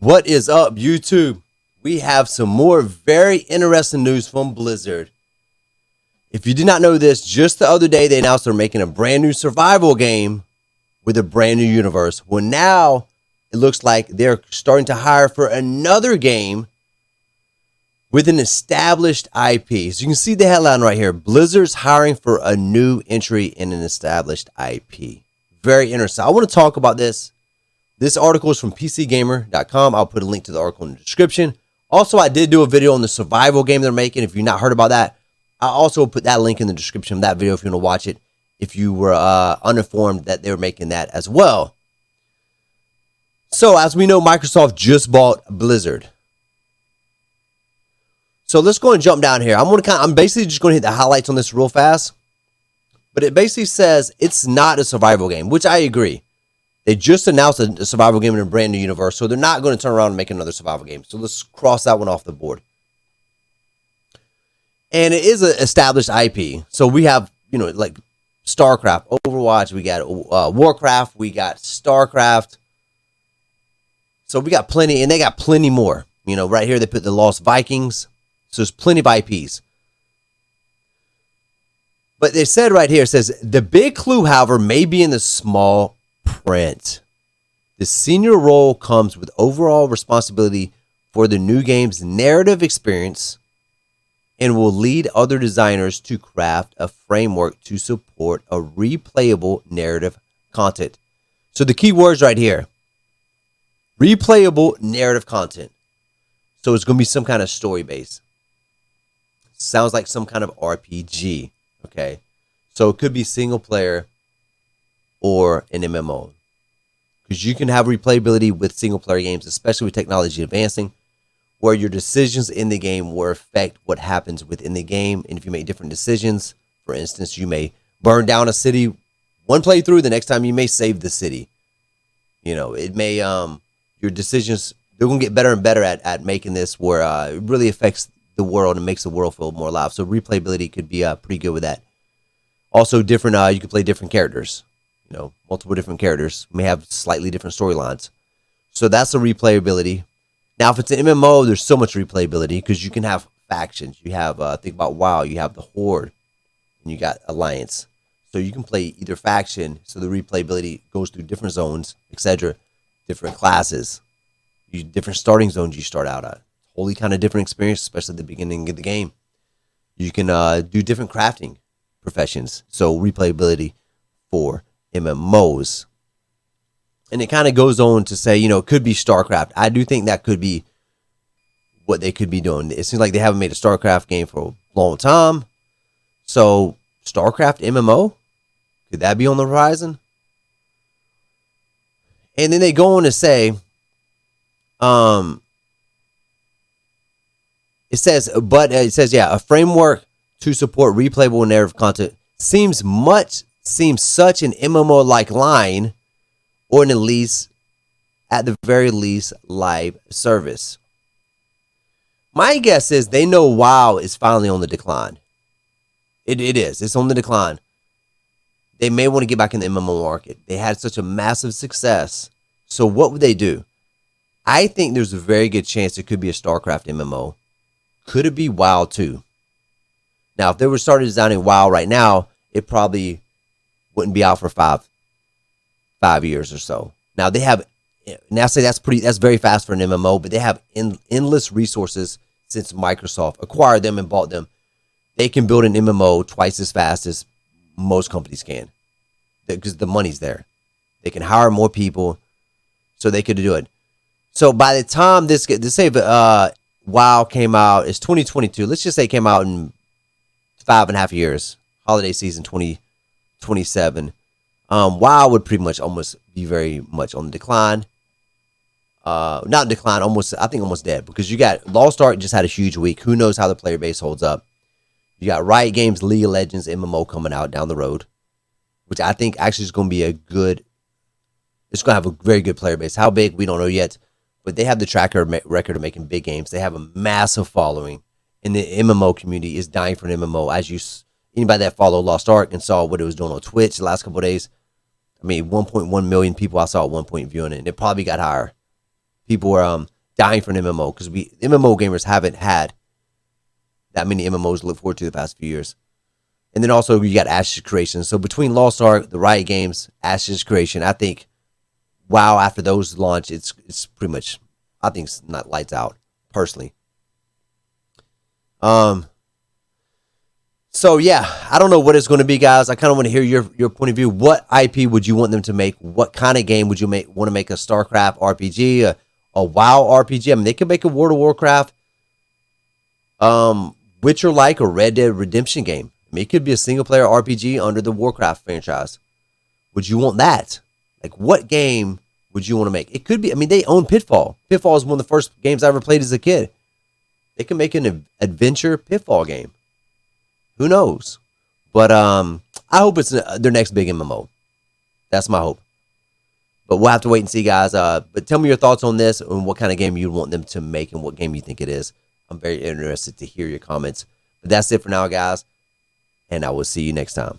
What is up, YouTube? We have some more very interesting news from Blizzard. If you did not know this, just the other day they announced they're making a brand new survival game with a brand new universe. Well, now it looks like they're starting to hire for another game with an established IP. So you can see the headline right here. Blizzard's hiring for a new entry in an established IP. Very interesting. I want to talk about this. This article is from PCGamer.com. I'll put a link to the article in the description. Also, I did do a video on the survival game they're making. If you've not heard about that, I'll also put that link in the description of that video if you want to watch it, if you were uninformed that they were making that as well. So, as we know, Microsoft just bought Blizzard. So, let's go and jump down here. I'm basically just going to hit the highlights on this real fast. But it basically says it's not a survival game, which I agree. They just announced a survival game in a brand new universe, so they're not going to turn around and make another survival game. So let's cross that one off the board. And it is an established IP. So we have, like StarCraft, Overwatch, we got Warcraft, we got StarCraft. So we got plenty, and they got plenty more. Right here they put the Lost Vikings. So there's plenty of IPs. But they said right here, it says, the big clue, however, may be in the small print. The senior role comes with overall responsibility for the new game's narrative experience and will lead other designers to craft a framework to support a replayable narrative content. So the key words right here, replayable narrative content. So it's going to be some kind of story base. Sounds like some kind of RPG. Okay. So it could be single player or an MMO, because you can have replayability with single player games, especially with technology advancing, where your decisions in the game will affect what happens within the game. And if you make different decisions, for instance, you may burn down a city one playthrough, the next time you may save the city. It may your decisions, they're going to get better and better at making this where it really affects the world and makes the world feel more alive. So replayability could be pretty good with that. Also different, you could play different characters. Multiple different characters may have slightly different storylines. So that's the replayability. Now, if it's an MMO, there's so much replayability because you can have factions. You have, think about WoW, you have the Horde, and you got Alliance. So you can play either faction, so the replayability goes through different zones, etc., different classes, different starting zones you start out at. Wholly kind of different experience, especially at the beginning of the game. You can do different crafting professions, so replayability for MMOs. And it kind of goes on to say, it could be StarCraft. I do think that could be what they could be doing. It seems like they haven't made a StarCraft game for a long time. So StarCraft MMO, could that be on the horizon? And then they go on to say, it says, a framework to support replayable narrative content seems such an MMO-like line, or at the very least, live service. My guess is they know WoW is finally on the decline. It is. It's on the decline. They may want to get back in the MMO market. They had such a massive success. So what would they do? I think there's a very good chance it could be a StarCraft MMO. Could it be WoW too? Now, if they were started designing WoW right now, it probably wouldn't be out for five years or so. Now they have, and I say that's very fast for an MMO, but they have endless resources since Microsoft acquired them and bought them. They can build an MMO twice as fast as most companies can because the money's there. They can hire more people, so they could do it. So by the time say WoW came out, it's 2022. Let's just say it came out in 5.5 years, holiday season 2027. WoW would pretty much almost be very much on the decline. Not decline, I think almost dead, because you got Lost Ark just had a huge week. Who knows how the player base holds up? You got Riot Games League of Legends MMO coming out down the road, which I think actually is going to be it's going to have a very good player base. How big, we don't know yet, but they have the record of making big games. They have a massive following, and the MMO community is dying for an MMO. Anybody that followed Lost Ark and saw what it was doing on Twitch the last couple of days, 1.1 million people I saw at one point viewing it, and it probably got higher. People were dying for an MMO because MMO gamers haven't had that many MMOs to look forward to the past few years. And then also you got Ashes Creation. So between Lost Ark, the Riot Games, Ashes Creation, I think WoW after those launch, it's pretty much, I think it's not lights out personally. So yeah, I don't know what it's going to be, guys. I kind of want to hear your point of view. What IP would you want them to make? What kind of game would you want to make? A StarCraft RPG, a WoW RPG? I mean, they could make a World of Warcraft, Witcher like a Red Dead Redemption game. I mean, it could be a single player RPG under the Warcraft franchise. Would you want that? Like, what game would you want to make? It could be, I mean, they own Pitfall. Pitfall is one of the first games I ever played as a kid. They can make an adventure Pitfall game. Who knows? But I hope it's their next big MMO. That's my hope. But we'll have to wait and see, guys. But tell me your thoughts on this and what kind of game you want them to make and what game you think it is. I'm very interested to hear your comments. But that's it for now, guys. And I will see you next time.